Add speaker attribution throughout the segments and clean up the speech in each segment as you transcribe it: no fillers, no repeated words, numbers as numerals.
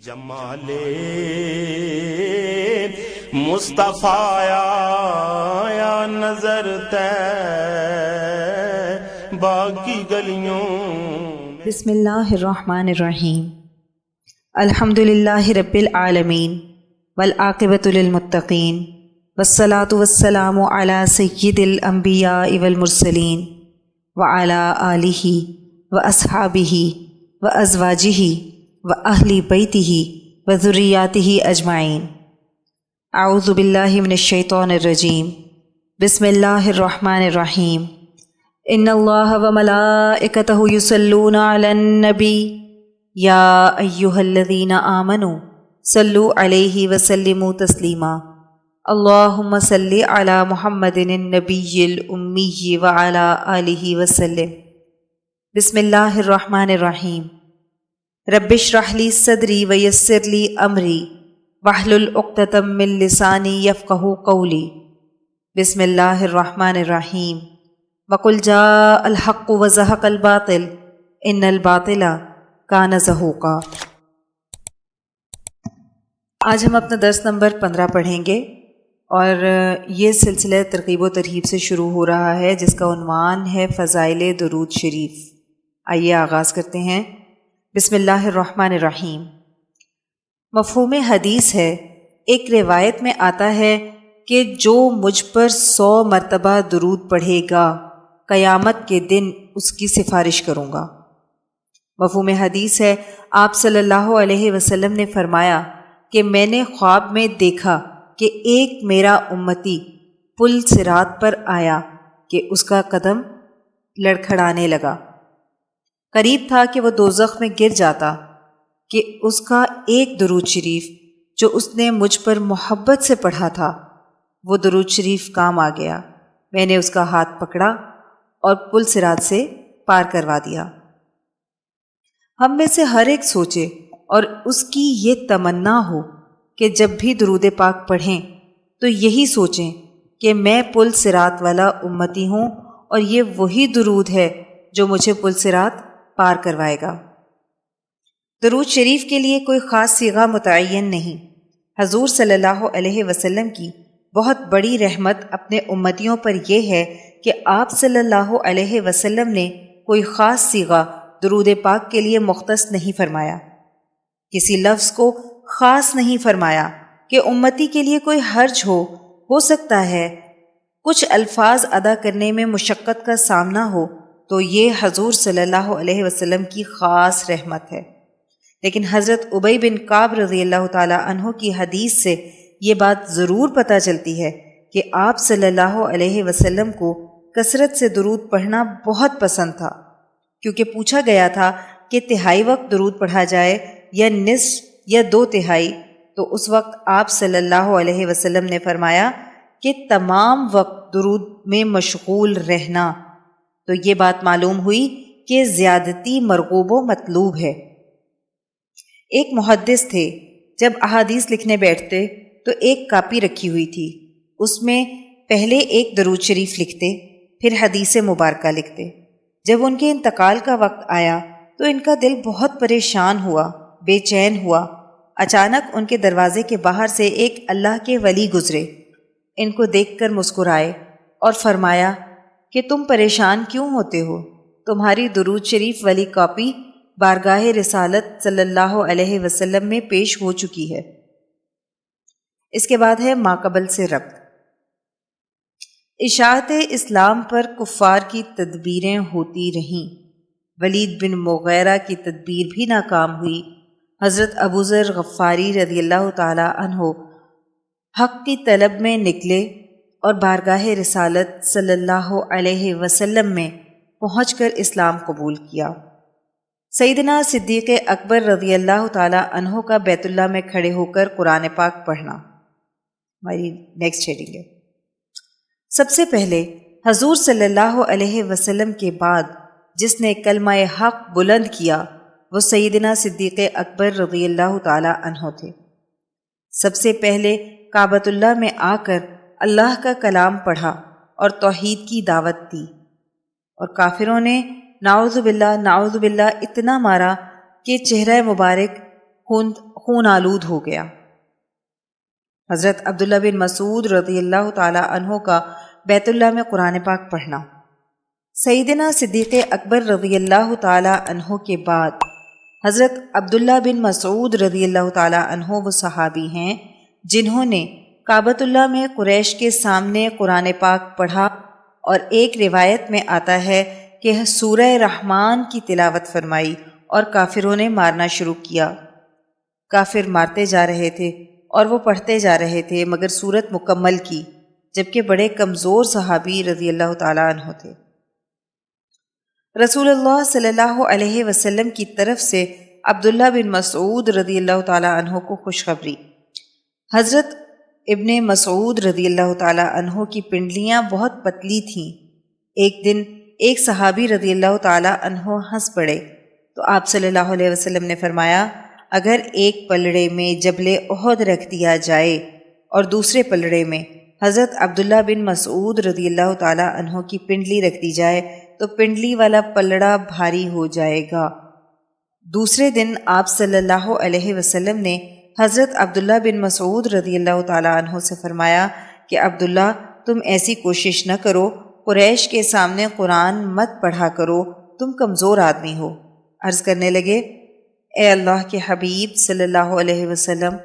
Speaker 1: جمال مصطفیٰ یا نظر طیبہ کی گلیوں.
Speaker 2: بسم اللہ الرحمن الرحیم. الحمد للہ رب العالمین والعاقبۃ للمتقین والصلاۃ والسلام علی سید الانبیاء والمرسلین وعلی آلہ واصحابہ وازواجہ واہل بیتہ وذریاتہ اجمعین. اعوذ باللہ من الشیطان الرجیم. بسم اللہ الرحمن الرحیم. ان اللہ وملائکتہ یصلون علی النبی یا ایہا الذین آمنوا صلوا علیہ وسلموا تسلیما. اللہم صل علی محمد النبی الامی وعلی آلہ وسلم. بسم اللہ الرحمن الرحیم. رب اشرح لی صدری ویسر لی امری واحلل عقدۃ من لسانی یفقہوا قولی. بسم اللہ الرحمن الرحیم. وقل جاء الحق وزہق الباطل ان الباطل کان زہوقا. آج ہم اپنا درس نمبر 15 پڑھیں گے اور یہ سلسلہ ترغیب و ترہیب سے شروع ہو رہا ہے جس کا عنوان ہے فضائل درود شریف. آئیے آغاز کرتے ہیں. بسم اللہ الرحمن الرحیم. مفہوم حدیث ہے، ایک روایت میں آتا ہے کہ جو مجھ پر 100 مرتبہ درود پڑھے گا قیامت کے دن اس کی سفارش کروں گا. مفہوم حدیث ہے، آپ صلی اللہ علیہ وسلم نے فرمایا کہ میں نے خواب میں دیکھا کہ ایک میرا امتی پل صراط پر آیا کہ اس کا قدم لڑکھڑانے لگا. قریب تھا کہ وہ دوزخ میں گر جاتا کہ اس کا ایک درود شریف جو اس نے مجھ پر محبت سے پڑھا تھا وہ درود شریف کام آ گیا. میں نے اس کا ہاتھ پکڑا اور پل صراط سے پار کروا دیا. ہم میں سے ہر ایک سوچے اور اس کی یہ تمنا ہو کہ جب بھی درود پاک پڑھیں تو یہی سوچیں کہ میں پل صراط والا امتی ہوں اور یہ وہی درود ہے جو مجھے پل صراط پار کروائے گا. درود شریف کے لیے کوئی خاص صیغہ متعین نہیں. حضور صلی اللہ علیہ وسلم کی بہت بڑی رحمت اپنے امتیوں پر یہ ہے کہ آپ صلی اللہ علیہ وسلم نے کوئی خاص صیغہ درود پاک کے لیے مختص نہیں فرمایا، کسی لفظ کو خاص نہیں فرمایا کہ امتی کے لیے کوئی حرج ہو سکتا ہے کچھ الفاظ ادا کرنے میں مشقت کا سامنا ہو تو یہ حضور صلی اللہ علیہ وسلم کی خاص رحمت ہے. لیکن حضرت ابی بن کعب رضی اللہ تعالی عنہ کی حدیث سے یہ بات ضرور پتہ چلتی ہے کہ آپ صلی اللہ علیہ وسلم کو کثرت سے درود پڑھنا بہت پسند تھا، کیونکہ پوچھا گیا تھا کہ تہائی وقت درود پڑھا جائے یا نصف یا 2/3، تو اس وقت آپ صلی اللہ علیہ وسلم نے فرمایا کہ تمام وقت درود میں مشغول رہنا. تو یہ بات معلوم ہوئی کہ زیادتی مرغوب و مطلوب ہے. ایک محدث تھے، جب احادیث لکھنے بیٹھتے تو ایک کاپی رکھی ہوئی تھی، اس میں پہلے ایک درود شریف لکھتے پھر حدیث مبارکہ لکھتے. جب ان کے انتقال کا وقت آیا تو ان کا دل بہت پریشان ہوا، بے چین ہوا. اچانک ان کے دروازے کے باہر سے ایک اللہ کے ولی گزرے، ان کو دیکھ کر مسکرائے اور فرمایا کہ تم پریشان کیوں ہوتے ہو؟ تمہاری درود شریف والی کاپی بارگاہ رسالت صلی اللہ علیہ وسلم میں پیش ہو چکی ہے. اس کے بعد ہے ماقبل سے ربط. اشاعت اسلام پر کفار کی تدبیریں ہوتی رہیں. ولید بن مغیرہ کی تدبیر بھی ناکام ہوئی. حضرت ابوذر غفاری رضی اللہ تعالی عنہ حق کی طلب میں نکلے اور بارگاہ رسالت صلی اللہ علیہ وسلم میں پہنچ کر اسلام قبول کیا. سیدنا صدیق اکبر رضی اللہ تعالی عنہ کا بیت اللہ میں کھڑے ہو کر قرآن پاک پڑھنا ہماری نیکسٹ ہیڈنگ ہے. سب سے پہلے حضور صلی اللہ علیہ وسلم کے بعد جس نے کلمہ حق بلند کیا وہ سیدنا صدیق اکبر رضی اللہ تعالی عنہ تھے. سب سے پہلے کعبۃ اللہ میں آ کر اللہ کا کلام پڑھا اور توحید کی دعوت دی، اور کافروں نے نعوذ باللہ اتنا مارا کہ چہرہ مبارک خون آلود ہو گیا۔ حضرت عبداللہ بن مسعود رضی اللہ تعالی عنہ کا بیت اللہ میں قرآن پاک پڑھنا۔ سیدنا صدیق اکبر رضی اللہ تعالی عنہ کے بعد حضرت عبداللہ بن مسعود رضی اللہ تعالی عنہ وہ صحابی ہیں جنہوں نے کعبۃ اللہ میں قریش کے سامنے قرآن پاک پڑھا، اور ایک روایت میں آتا ہے کہ سورہ رحمان کی تلاوت فرمائی اور کافروں نے مارنا شروع کیا۔ کافر مارتے جا رہے تھے اور وہ پڑھتے جا رہے تھے مگر سورت مکمل کی، جبکہ بڑے کمزور صحابی رضی اللہ تعالیٰ عنہ تھے۔ رسول اللہ صلی اللہ علیہ وسلم کی طرف سے عبداللہ بن مسعود رضی اللہ تعالیٰ عنہ کو خوشخبری۔ حضرت ابن مسعود رضی اللہ تعالیٰ عنہ کی پنڈلیاں بہت پتلی تھیں۔ ایک دن ایک صحابی رضی اللہ تعالیٰ عنہ ہنس پڑے تو آپ صلی اللہ علیہ وسلم نے فرمایا، اگر ایک پلڑے میں جبل احد رکھ دیا جائے اور دوسرے پلڑے میں حضرت عبداللہ بن مسعود رضی اللہ تعالیٰ عنہ کی پنڈلی رکھ دی جائے تو پنڈلی والا پلڑا بھاری ہو جائے گا۔ دوسرے دن آپ صلی اللہ علیہ وسلم نے حضرت عبداللہ بن مسعود رضی اللہ تعالیٰ عنہ سے فرمایا کہ عبداللہ، تم ایسی کوشش نہ کرو، قریش کے سامنے قرآن مت پڑھا کرو، تم کمزور آدمی ہو۔ عرض کرنے لگے، اے اللہ کے حبیب صلی اللہ علیہ وسلم،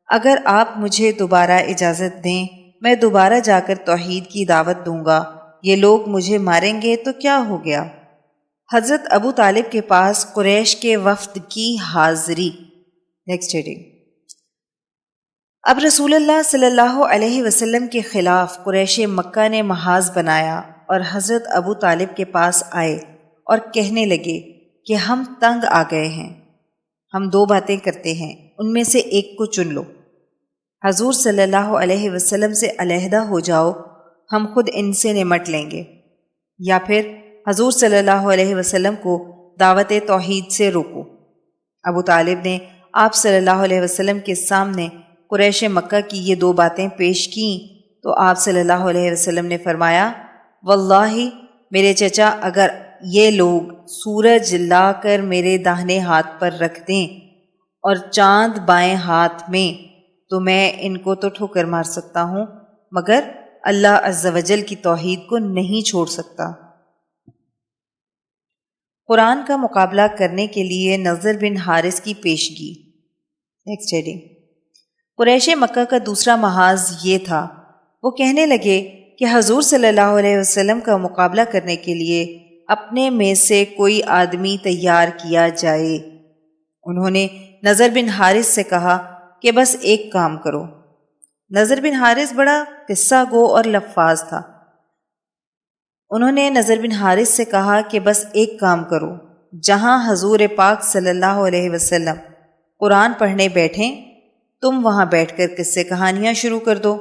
Speaker 2: اگر آپ مجھے دوبارہ اجازت دیں میں دوبارہ جا کر توحید کی دعوت دوں گا، یہ لوگ مجھے ماریں گے تو کیا ہو گیا؟ حضرت ابو طالب کے پاس قریش کے وفد کی حاضری۔ Next heading. اب رسول اللہ صلی اللہ علیہ وسلم کے خلاف قریش مکہ نے محاذ بنایا اور حضرت ابو طالب کے پاس آئے اور کہنے لگے کہ ہم تنگ آ گئے ہیں، ہم دو باتیں کرتے ہیں، ان میں سے ایک کو چن لو۔ حضور صلی اللہ علیہ وسلم سے علیحدہ ہو جاؤ، ہم خود ان سے نمٹ لیں گے، یا پھر حضور صلی اللہ علیہ وسلم کو دعوت توحید سے روکو۔ ابو طالب نے آپ صلی اللہ علیہ وسلم کے سامنے قریش مکہ کی یہ دو باتیں پیش کیں تو آپ صلی اللہ علیہ وسلم نے فرمایا، واللہ میرے چچا، اگر یہ لوگ سورج لا کر میرے داہنے ہاتھ پر رکھ دیں اور چاند بائیں ہاتھ میں تو میں ان کو تو ٹھوکر مار سکتا ہوں، مگر اللہ عز و جل کی توحید کو نہیں چھوڑ سکتا۔ قرآن کا مقابلہ کرنے کے لیے نضر بن حارث کی پیشگی۔ Next heading. قریش مکہ کا دوسرا محاذ یہ تھا، وہ کہنے لگے کہ حضور صلی اللہ علیہ وسلم کا مقابلہ کرنے کے لیے اپنے میں سے کوئی آدمی تیار کیا جائے۔ انہوں نے نضر بن حارث سے کہا کہ بس ایک کام کرو۔ نضر بن حارث بڑا قصہ گو اور لفاظ تھا۔ انہوں نے نضر بن حارث سے کہا کہ بس ایک کام کرو، جہاں حضور پاک صلی اللہ علیہ وسلم قرآن پڑھنے بیٹھیں تم وہاں بیٹھ کر قصے کہانیاں شروع کر دو،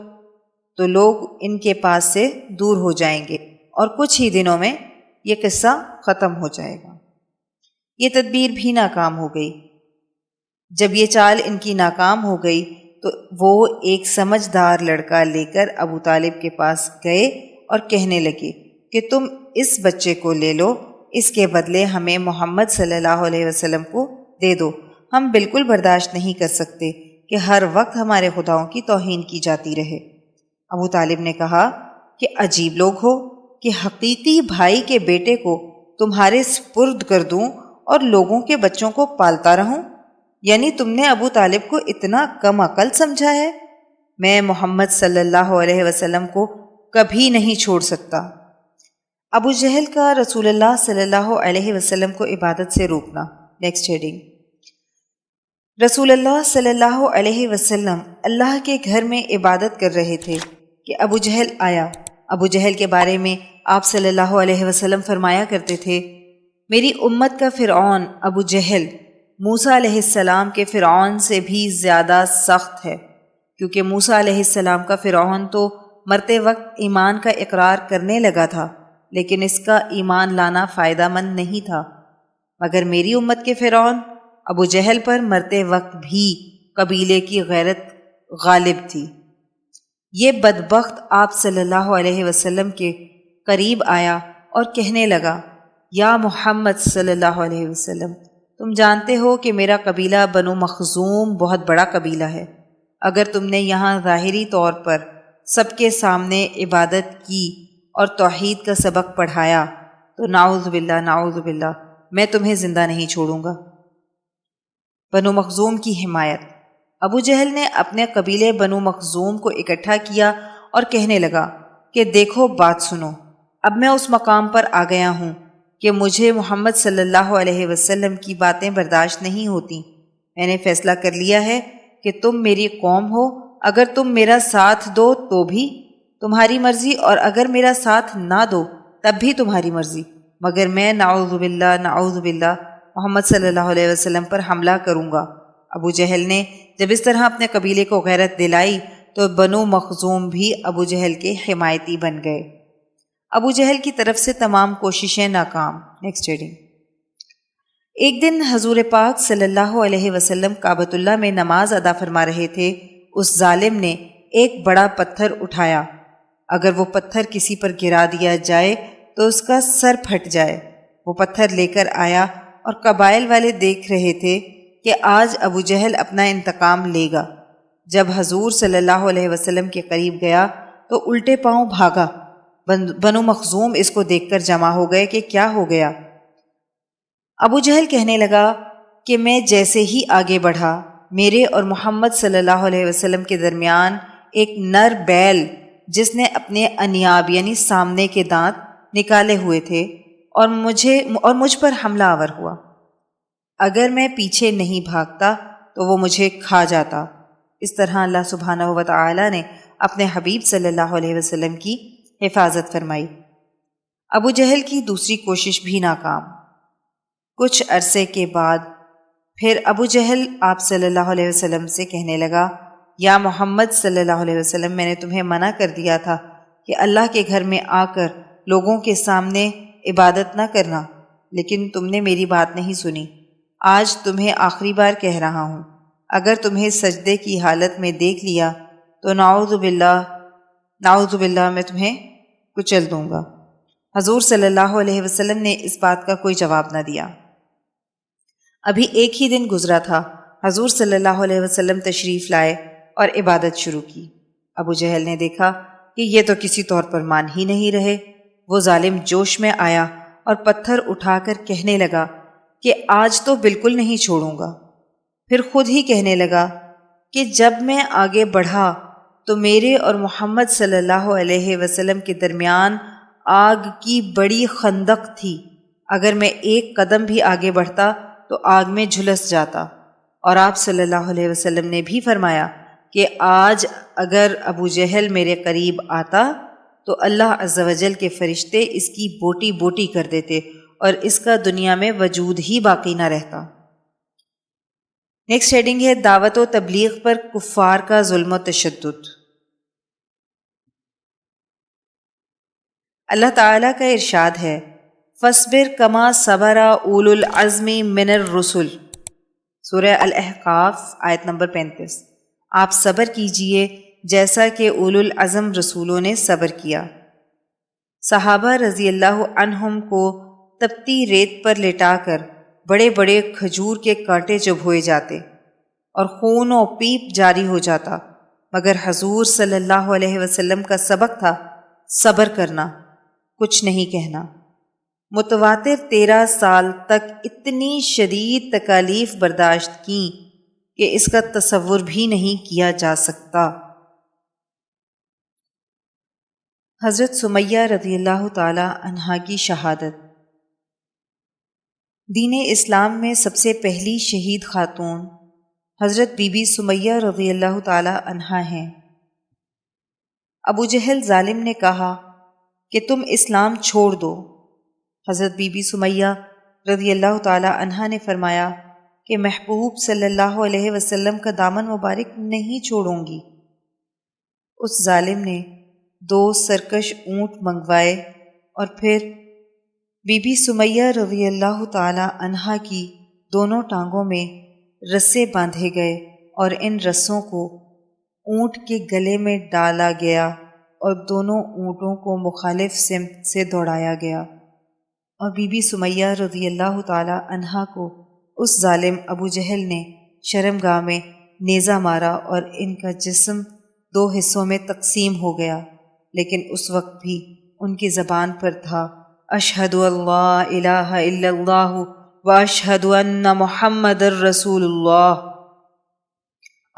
Speaker 2: تو لوگ ان کے پاس سے دور ہو جائیں گے اور کچھ ہی دنوں میں یہ قصہ ختم ہو جائے گا۔ یہ تدبیر بھی ناکام ہو گئی۔ جب یہ چال ان کی ناکام ہو گئی تو وہ ایک سمجھدار لڑکا لے کر ابو طالب کے پاس گئے اور کہنے لگے کہ تم اس بچے کو لے لو، اس کے بدلے ہمیں محمد صلی اللہ علیہ وسلم کو دے دو، ہم بالکل برداشت نہیں کر سکتے کہ ہر وقت ہمارے خداؤں کی توہین کی جاتی رہے۔ ابو طالب نے کہا کہ عجیب لوگ ہو کہ حقیقی بھائی کے بیٹے کو تمہارے سپرد کر دوں اور لوگوں کے بچوں کو پالتا رہوں، یعنی تم نے ابو طالب کو اتنا کم عقل سمجھا ہے؟ میں محمد صلی اللہ علیہ وسلم کو کبھی نہیں چھوڑ سکتا۔ ابو جہل کا رسول اللہ صلی اللہ علیہ وسلم کو عبادت سے روکنا۔ Next heading. رسول اللہ صلی اللہ علیہ وسلم اللہ کے گھر میں عبادت کر رہے تھے کہ ابو جہل آیا۔ ابو جہل کے بارے میں آپ صلی اللہ علیہ وسلم فرمایا کرتے تھے، میری امت کا فرعون ابو جہل موسیٰ علیہ السلام کے فرعون سے بھی زیادہ سخت ہے، کیونکہ موسیٰ علیہ السلام کا فرعون تو مرتے وقت ایمان کا اقرار کرنے لگا تھا، لیکن اس کا ایمان لانا فائدہ مند نہیں تھا، مگر میری امت کے فرعون ابو جہل پر مرتے وقت بھی قبیلے کی غیرت غالب تھی۔ یہ بدبخت آپ صلی اللہ علیہ وسلم کے قریب آیا اور کہنے لگا، یا محمد صلی اللہ علیہ وسلم، تم جانتے ہو کہ میرا قبیلہ بنو مخزوم بہت بڑا قبیلہ ہے۔ اگر تم نے یہاں ظاہری طور پر سب کے سامنے عبادت کی اور توحید کا سبق پڑھایا تو نعوذ باللہ میں تمہیں زندہ نہیں چھوڑوں گا۔ بنو مخزوم کی حمایت۔ ابو جہل نے اپنے قبیلے بنو مخزوم کو اکٹھا کیا اور کہنے لگا کہ دیکھو بات سنو، اب میں اس مقام پر آ گیا ہوں کہ مجھے محمد صلی اللہ علیہ وسلم کی باتیں برداشت نہیں ہوتی۔ میں نے فیصلہ کر لیا ہے کہ تم میری قوم ہو، اگر تم میرا ساتھ دو تو بھی تمہاری مرضی، اور اگر میرا ساتھ نہ دو تب بھی تمہاری مرضی، مگر میں نعوذ باللہ محمد صلی اللہ علیہ وسلم پر حملہ کروں گا۔ ابو جہل نے جب اس طرح اپنے قبیلے کو غیرت دلائی تو بنو مخزوم بھی ابو جہل کے حمایتی بن گئے۔ ابو جہل کی طرف سے تمام کوششیں ناکام۔ Next reading. ایک دن حضور پاک صلی اللہ علیہ وسلم کعبۃ اللہ میں نماز ادا فرما رہے تھے۔ اس ظالم نے ایک بڑا پتھر اٹھایا، اگر وہ پتھر کسی پر گرا دیا جائے تو اس کا سر پھٹ جائے۔ وہ پتھر لے کر آیا اور قبائل والے دیکھ رہے تھے کہ آج ابو جہل اپنا انتقام لے گا۔ جب حضور صلی اللہ علیہ وسلم کے قریب گیا تو الٹے پاؤں بھاگا۔ بنو مخزوم اس کو دیکھ کر جمع ہو گئے کہ کیا ہو گیا۔ ابو جہل کہنے لگا کہ میں جیسے ہی آگے بڑھا، میرے اور محمد صلی اللہ علیہ وسلم کے درمیان ایک نر بیل جس نے اپنے انیاب یعنی سامنے کے دانت نکالے ہوئے تھے اور مجھ پر حملہ آور ہوا۔ اگر میں پیچھے نہیں بھاگتا تو وہ مجھے کھا جاتا۔ اس طرح اللہ سبحانہ و تعالی نے اپنے حبیب صلی اللہ علیہ وسلم کی حفاظت فرمائی۔ ابو جہل کی دوسری کوشش بھی ناکام۔ کچھ عرصے کے بعد پھر ابو جہل آپ صلی اللہ علیہ وسلم سے کہنے لگا، یا محمد صلی اللہ علیہ وسلم، میں نے تمہیں منع کر دیا تھا کہ اللہ کے گھر میں آ کر لوگوں کے سامنے عبادت نہ کرنا، لیکن تم نے میری بات نہیں سنی۔ آج تمہیں آخری بار کہہ رہا ہوں، اگر تمہیں سجدے کی حالت میں دیکھ لیا تو نعوذ باللہ میں تمہیں کچل دوں گا۔ حضور صلی اللہ علیہ وسلم نے اس بات کا کوئی جواب نہ دیا۔ ابھی ایک ہی دن گزرا تھا، حضور صلی اللہ علیہ وسلم تشریف لائے اور عبادت شروع کی۔ ابو جہل نے دیکھا کہ یہ تو کسی طور پر مان ہی نہیں رہے۔ وہ ظالم جوش میں آیا اور پتھر اٹھا کر کہنے لگا کہ آج تو بالکل نہیں چھوڑوں گا۔ پھر خود ہی کہنے لگا کہ جب میں آگے بڑھا تو میرے اور محمد صلی اللہ علیہ وسلم کے درمیان آگ کی بڑی خندق تھی، اگر میں ایک قدم بھی آگے بڑھتا تو آگ میں جھلس جاتا۔ اور آپ صلی اللہ علیہ وسلم نے بھی فرمایا کہ آج اگر ابو جہل میرے قریب آتا تو اللہ عز و جل کے فرشتے اس کی بوٹی بوٹی کر دیتے اور اس کا دنیا میں وجود ہی باقی نہ رہتا۔ نیکسٹ ہیڈنگ ہے دعوت و تبلیغ پر کفار کا ظلم و تشدد۔ اللہ تعالیٰ کا ارشاد ہے، فَاصْبِرْ كَمَا صَبَرَ أُولُو الْعَزْمِ مِنَ الرُّسُلِ، سورہ الاحقاف آیت نمبر 35۔ آپ صبر کیجئے جیسا کہ اولو العزم رسولوں نے صبر کیا۔ صحابہ رضی اللہ عنہم کو تپتی ریت پر لٹا کر بڑے بڑے کھجور کے کانٹے چبھوئے جاتے اور خون و پیپ جاری ہو جاتا، مگر حضور صلی اللہ علیہ وسلم کا سبق تھا صبر کرنا، کچھ نہیں کہنا۔ متواتر 13 سال تک اتنی شدید تکالیف برداشت کیں کہ اس کا تصور بھی نہیں کیا جا سکتا۔ حضرت سمیہ رضی اللہ تعالی عنہا کی شہادت۔ دین اسلام میں سب سے پہلی شہید خاتون حضرت بی بی سمیہ رضی اللہ تعالی عنہا ہیں۔ ابو جہل ظالم نے کہا کہ تم اسلام چھوڑ دو۔ حضرت بی بی سمیہ رضی اللہ تعالی عنہا نے فرمایا کہ محبوب صلی اللہ علیہ وسلم کا دامن مبارک نہیں چھوڑوں گی۔ اس ظالم نے 2 سرکش اونٹ منگوائے اور پھر بی بی سمیہ رضی اللہ تعالی عنہا کی دونوں ٹانگوں میں رسے باندھے گئے اور ان رسوں کو اونٹ کے گلے میں ڈالا گیا اور دونوں اونٹوں کو مخالف سمت سے دوڑایا گیا، اور بی بی سمیہ رضی اللہ تعالی عنہا کو اس ظالم ابو جہل نے شرمگاہ میں نیزہ مارا اور ان کا جسم 2 حصوں میں تقسیم ہو گیا، لیکن اس وقت بھی ان کی زبان پر تھا اشہد اللہ الہ الا اللہ و اشہد ان محمد الرسول اللہ۔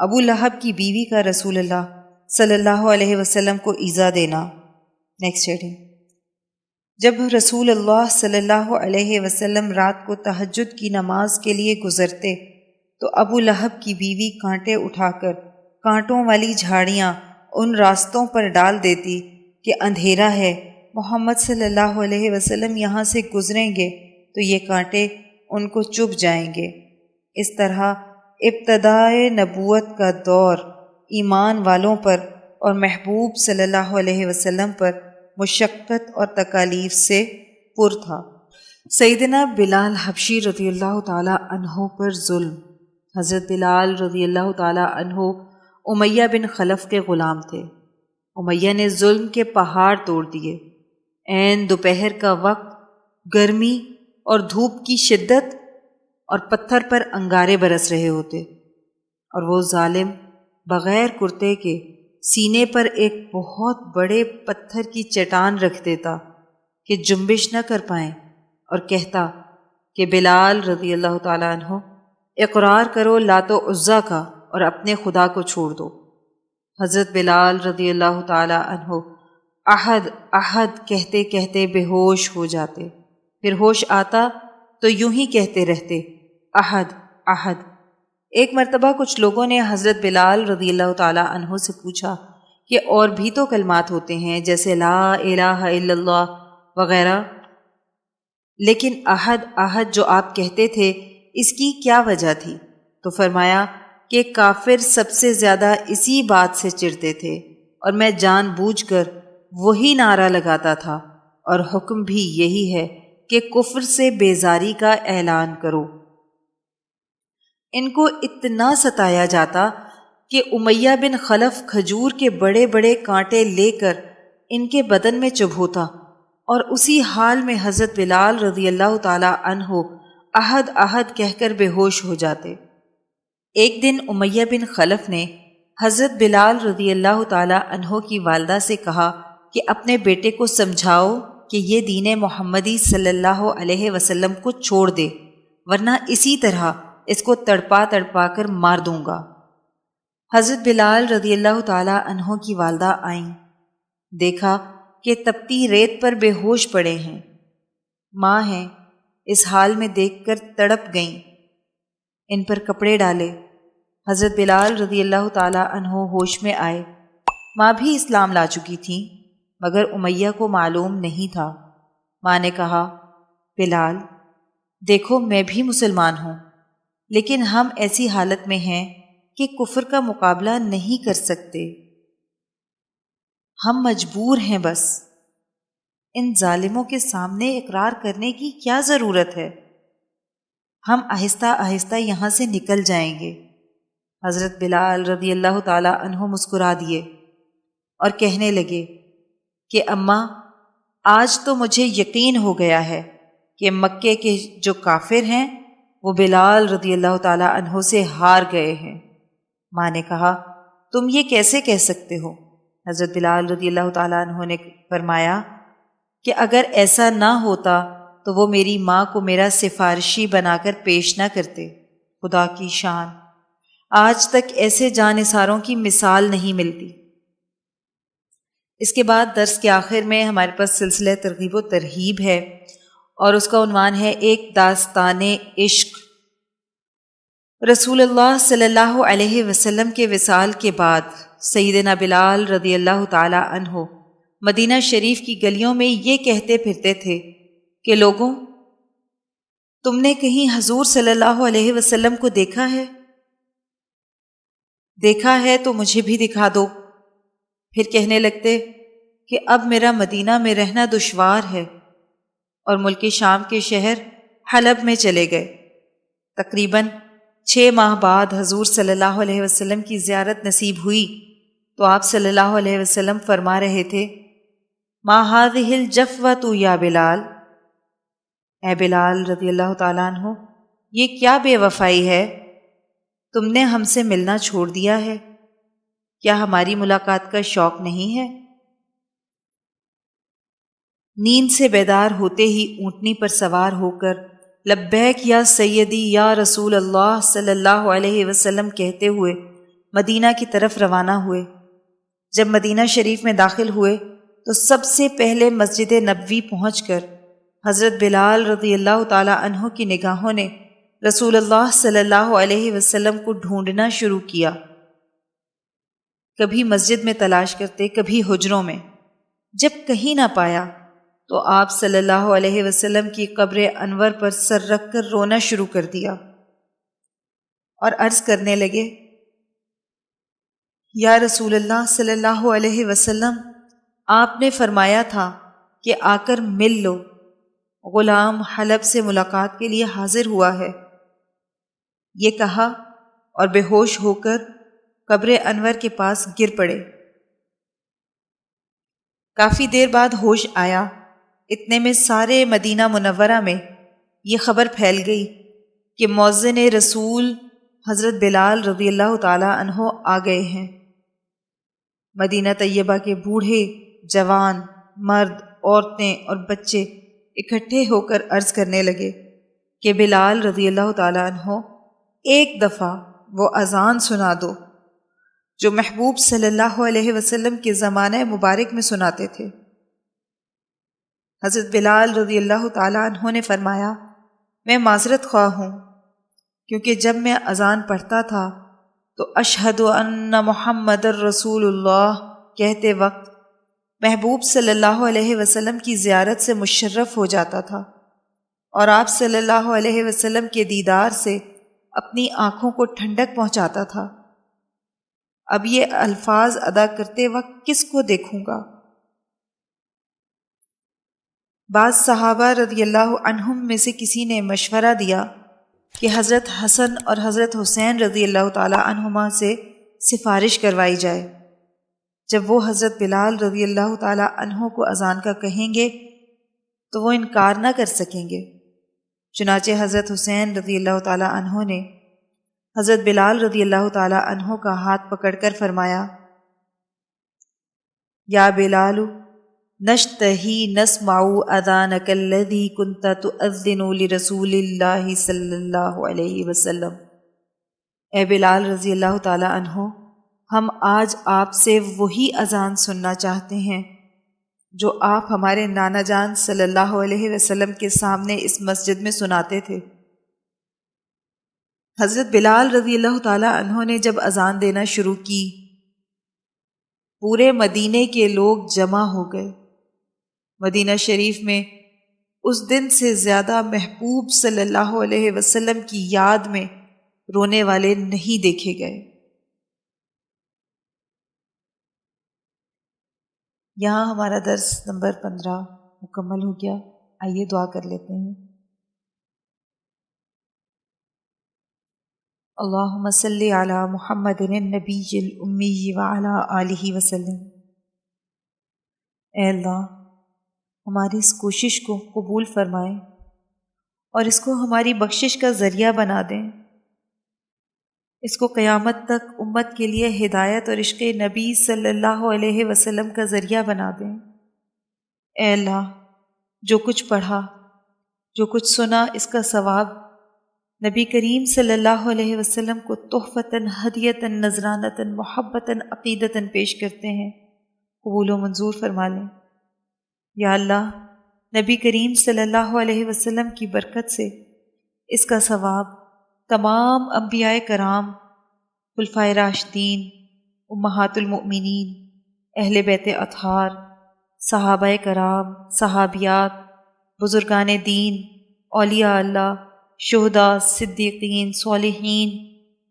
Speaker 2: ابو لہب کی بیوی کا رسول اللہ صلی اللہ علیہ وسلم کو ایذا دینا۔ Next heading. جب رسول اللہ صلی اللہ علیہ وسلم رات کو تہجد کی نماز کے لیے گزرتے تو ابو لہب کی بیوی کانٹے اٹھا کر کانٹوں والی جھاڑیاں ان راستوں پر ڈال دیتی کہ اندھیرا ہے، محمد صلی اللہ علیہ وسلم یہاں سے گزریں گے تو یہ کانٹے ان کو چبھ جائیں گے۔ اس طرح ابتدائے نبوت کا دور ایمان والوں پر اور محبوب صلی اللہ علیہ وسلم پر مشقت اور تکالیف سے پر تھا۔ سیدنا بلال حبشی رضی اللہ تعالی عنہ پر ظلم۔ حضرت بلال رضی اللہ تعالی عنہ امیہ بن خلف کے غلام تھے۔ امیہ نے ظلم کے پہاڑ توڑ دیے۔ عین دوپہر کا وقت، گرمی اور دھوپ کی شدت اور پتھر پر انگارے برس رہے ہوتے، اور وہ ظالم بغیر کرتے کے سینے پر ایک بہت بڑے پتھر کی چٹان رکھ دیتا کہ جنبش نہ کر پائیں، اور کہتا کہ بلال رضی اللہ تعالیٰ عنہ اقرار کرو لات و عزا کا اور اپنے خدا کو چھوڑ دو۔ حضرت بلال رضی اللہ تعالیٰ عنہ احد احد کہتے کہتے بے ہوش ہو جاتے، پھر ہوش آتا تو یوں ہی کہتے رہتے احد احد۔ ایک مرتبہ کچھ لوگوں نے حضرت بلال رضی اللہ تعالیٰ عنہ سے پوچھا کہ اور بھی تو کلمات ہوتے ہیں جیسے لا الہ الا اللہ وغیرہ، لیکن احد احد جو آپ کہتے تھے اس کی کیا وجہ تھی؟ تو فرمایا کہ کافر سب سے زیادہ اسی بات سے چڑھتے تھے، اور میں جان بوجھ کر وہی نعرہ لگاتا تھا، اور حکم بھی یہی ہے کہ کفر سے بیزاری کا اعلان کرو۔ ان کو اتنا ستایا جاتا کہ امیہ بن خلف کھجور کے بڑے بڑے کانٹے لے کر ان کے بدن میں چبھوتا، اور اسی حال میں حضرت بلال رضی اللہ تعالی عنہ احد احد کہہ کر بے ہوش ہو جاتے۔ ایک دن امیہ بن خلف نے حضرت بلال رضی اللہ تعالی عنہ کی والدہ سے کہا کہ اپنے بیٹے کو سمجھاؤ کہ یہ دین محمدی صلی اللہ علیہ وسلم کو چھوڑ دے، ورنہ اسی طرح اس کو تڑپا تڑپا کر مار دوں گا۔ حضرت بلال رضی اللہ تعالی عنہ کی والدہ آئیں، دیکھا کہ تپتی ریت پر بے ہوش پڑے ہیں۔ ماں ہیں، اس حال میں دیکھ کر تڑپ گئیں۔ ان پر کپڑے ڈالے۔ حضرت بلال رضی اللہ تعالی عنہ ہوش میں آئے۔ ماں بھی اسلام لا چکی تھیں، مگر امیہ کو معلوم نہیں تھا۔ ماں نے کہا، بلال دیکھو میں بھی مسلمان ہوں، لیکن ہم ایسی حالت میں ہیں کہ کفر کا مقابلہ نہیں کر سکتے، ہم مجبور ہیں بس۔ ان ظالموں کے سامنے اقرار کرنے کی کیا ضرورت ہے؟ ہم آہستہ آہستہ یہاں سے نکل جائیں گے۔ حضرت بلال رضی اللہ تعالی عنہ مسکرا دیے اور کہنے لگے کہ اماں، آج تو مجھے یقین ہو گیا ہے کہ مکے کے جو کافر ہیں وہ بلال رضی اللہ تعالی عنہ سے ہار گئے ہیں۔ ماں نے کہا، تم یہ کیسے کہہ سکتے ہو؟ حضرت بلال رضی اللہ تعالی عنہ نے فرمایا کہ اگر ایسا نہ ہوتا تو وہ میری ماں کو میرا سفارشی بنا کر پیش نہ کرتے۔ خدا کی شان، آج تک ایسے جانثاروں کی مثال نہیں ملتی۔ اس کے بعد درس کے آخر میں ہمارے پاس سلسلہ ترغیب و ترہیب ہے، اور اس کا عنوان ہے ایک داستان عشق۔ رسول اللہ صلی اللہ علیہ وسلم کے وصال کے بعد سیدنا بلال رضی اللہ تعالی عنہ مدینہ شریف کی گلیوں میں یہ کہتے پھرتے تھے کہ لوگوں، تم نے کہیں حضور صلی اللہ علیہ وسلم کو دیکھا ہے؟ دیکھا ہے تو مجھے بھی دکھا دو۔ پھر کہنے لگتے کہ اب میرا مدینہ میں رہنا دشوار ہے، اور ملک شام کے شہر حلب میں چلے گئے۔ تقریباً 6 ماہ بعد حضور صلی اللہ علیہ وسلم کی زیارت نصیب ہوئی تو آپ صلی اللہ علیہ وسلم فرما رہے تھے، ما هذه الجفوة یا بلال، اے بلال رضی اللہ تعالیٰ عنہ، یہ کیا بے وفائی ہے؟ تم نے ہم سے ملنا چھوڑ دیا ہے؟ کیا ہماری ملاقات کا شوق نہیں ہے؟ نیند سے بیدار ہوتے ہی اونٹنی پر سوار ہو کر لبیک یا سیدی یا رسول اللہ صلی اللہ علیہ وسلم کہتے ہوئے مدینہ کی طرف روانہ ہوئے۔ جب مدینہ شریف میں داخل ہوئے تو سب سے پہلے مسجد نبوی پہنچ کر حضرت بلال رضی اللہ تعالی عنہ کی نگاہوں نے رسول اللہ صلی اللہ علیہ وسلم کو ڈھونڈنا شروع کیا۔ کبھی مسجد میں تلاش کرتے، کبھی حجروں میں۔ جب کہیں نہ پایا تو آپ صلی اللہ علیہ وسلم کی قبر انور پر سر رکھ کر رونا شروع کر دیا اور عرض کرنے لگے، یا رسول اللہ صلی اللہ علیہ وسلم، آپ نے فرمایا تھا کہ آ کر مل لو، غلام حلب سے ملاقات کے لیے حاضر ہوا ہے۔ یہ کہا اور بے ہوش ہو کر قبر انور کے پاس گر پڑے۔ کافی دیر بعد ہوش آیا۔ اتنے میں سارے مدینہ منورہ میں یہ خبر پھیل گئی کہ مؤذن رسول حضرت بلال رضی اللہ تعالی عنہ آ گئے ہیں۔ مدینہ طیبہ کے بوڑھے، جوان، مرد، عورتیں اور بچے اکٹھے ہو کر عرض کرنے لگے کہ بلال رضی اللہ تعالی عنہ ایک دفعہ وہ اذان سنا دو جو محبوب صلی اللہ علیہ وسلم کے زمانہ مبارک میں سناتے تھے۔ حضرت بلال رضی اللہ تعالی عنہ نے فرمایا، میں معذرت خواہ ہوں، کیونکہ جب میں اذان پڑھتا تھا تو اشہد ان محمد الرسول اللہ کہتے وقت محبوب صلی اللہ علیہ وسلم کی زیارت سے مشرف ہو جاتا تھا اور آپ صلی اللہ علیہ وسلم کے دیدار سے اپنی آنکھوں کو ٹھنڈک پہنچاتا تھا۔ اب یہ الفاظ ادا کرتے وقت کس کو دیکھوں گا؟ بعض صحابہ رضی اللہ عنہم میں سے کسی نے مشورہ دیا کہ حضرت حسن اور حضرت حسین رضی اللہ تعالی عنہما سے سفارش کروائی جائے۔ جب وہ حضرت بلال رضی اللہ تعالی عنہ کو اذان کا کہیں گے تو وہ انکار نہ کر سکیں گے۔ چنانچہ حضرت حسین رضی اللہ تعالی عنہ نے حضرت بلال رضی اللہ تعالی عنہ کا ہاتھ پکڑ کر فرمایا، یا بلال نشتہی نسمع اذانک الذی کنت تؤذن لرسول اللہ صلی اللہ علیہ وسلم۔ اے بلال رضی اللہ تعالی عنہ، ہم آج آپ سے وہی اذان سننا چاہتے ہیں جو آپ ہمارے نانا جان صلی اللہ علیہ وسلم کے سامنے اس مسجد میں سناتے تھے۔ حضرت بلال رضی اللہ تعالی عنہ نے جب اذان دینا شروع کی، پورے مدینے کے لوگ جمع ہو گئے۔ مدینہ شریف میں اس دن سے زیادہ محبوب صلی اللہ علیہ وسلم کی یاد میں رونے والے نہیں دیکھے گئے۔ یہاں ہمارا درس نمبر 15 مکمل ہو گیا۔ آئیے دعا کر لیتے ہیں۔ اللہم صلی علی محمد النبی الامی وعلی آلہ وسلم۔ اے اللہ، ہماری اس کوشش کو قبول فرمائیں اور اس کو ہماری بخشش کا ذریعہ بنا دیں۔ اس کو قیامت تک امت کے لیے ہدایت اور عشق نبی صلی اللہ علیہ وسلم کا ذریعہ بنا دیں۔ اے اللہ، جو کچھ پڑھا، جو کچھ سنا، اس کا ثواب نبی کریم صلی اللہ علیہ وسلم کو تحفتاً، ہدیتاً، نذرانتاً، محبتاً، عقیدتاً پیش کرتے ہیں۔ قبول و منظور فرما لیں۔ یا اللہ، نبی کریم صلی اللہ علیہ وسلم کی برکت سے اس کا ثواب تمام انبیاء کرام، خلفائے راشدین، امہات المؤمنین، اہل بیت اطہار، صحابہ کرام، صحابیات، بزرگان دین، اولیاء اللہ، شہداء، صدیقین، صالحین،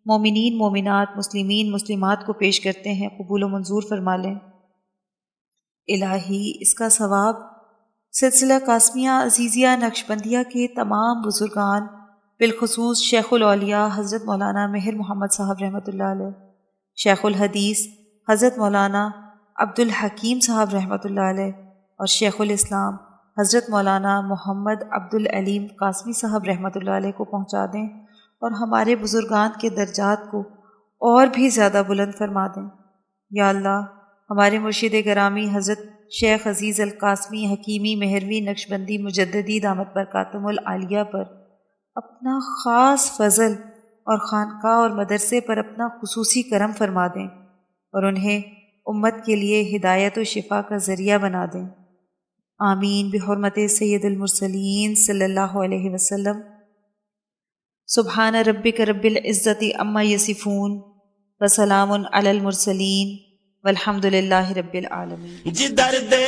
Speaker 2: مومنین، مومنات، مسلمین، مسلمات کو پیش کرتے ہیں۔ قبول و منظور فرما لیں۔ الہی، اس کا ثواب سلسلہ قاسمیہ عزیزیہ نقشبندیہ کے تمام بزرگان، بالخصوص شیخ الاولیاء حضرت مولانا مہر محمد صاحب رحمۃ اللہ علیہ، شیخ الحدیث حضرت مولانا عبد الحکیم صاحب رحمۃ اللہ علیہ، اور شیخ الاسلام حضرت مولانا محمد عبد العلیم قاسمی صاحب رحمۃ اللہ علیہ کو پہنچا دیں اور ہمارے بزرگان کے درجات کو اور بھی زیادہ بلند فرما دیں۔ یا اللہ ہمارے مرشد گرامی حضرت شیخ عزیز القاسمی حکیمی مہروی نقشبندی مجددی دامت برکاتہم العالیہ پر اپنا خاص فضل اور خانقاہ اور مدرسے پر اپنا خصوصی کرم فرما دیں اور انہیں امت کے لیے ہدایت و شفا کا ذریعہ بنا دیں۔ آمین بحرمت سید المرسلین صلی اللہ علیہ وسلم۔ سبحان ربک رب العزت عما یصفون وسلام علی المرسلین والحمد للہ رب العالمین۔
Speaker 1: جدر دے